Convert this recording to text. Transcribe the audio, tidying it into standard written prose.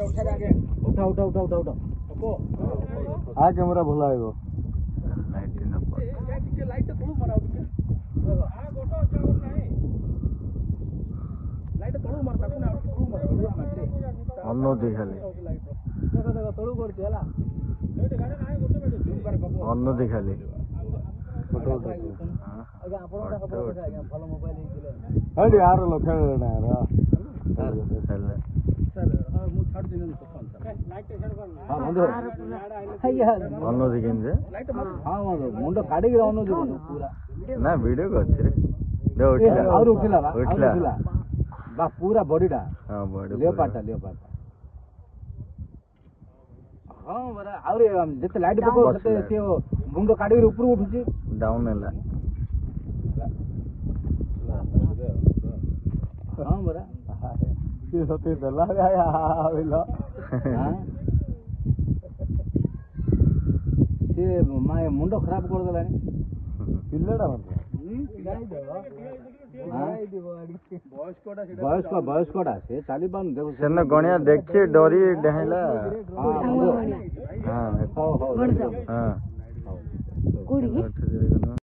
उठा उठा उठा उठा उठा आ कैमरा भला आइबो लाइट थोड़ा मारा लाइट थोड़ा मारता कोन थोड़ा मारता अन्नो दिखाले देखो देखो थोड़ा करछ हला अन्नो दिखाले फोटो आगे आपन का खबर आगे भलो मोबाइल हिले हडी यार लखन ना यार सर हां मु छाड़ दिन तो फोन सर लाइट सेट कर हां बंदो अय्या अन्नो दिखिंजे लाइट हां मुंड काडी अन्नो दिखो पूरा ना वीडियो करछ रे दे उठला और उठला बा पूरा बॉडीटा हां बॉडी लेपाटा हां बरा और जते लाइट पको तते से मुंड काडी ऊपर उठुची डाउन हैला हां बरा ये होते दला आया आविला हां से माय मुंड खराब कर देलानी पिल्लडा मत गाई देबो बयस कोडा से तालिबान देखो सेन गणिया देखि डरी डहेला हां हां हां हां कोडी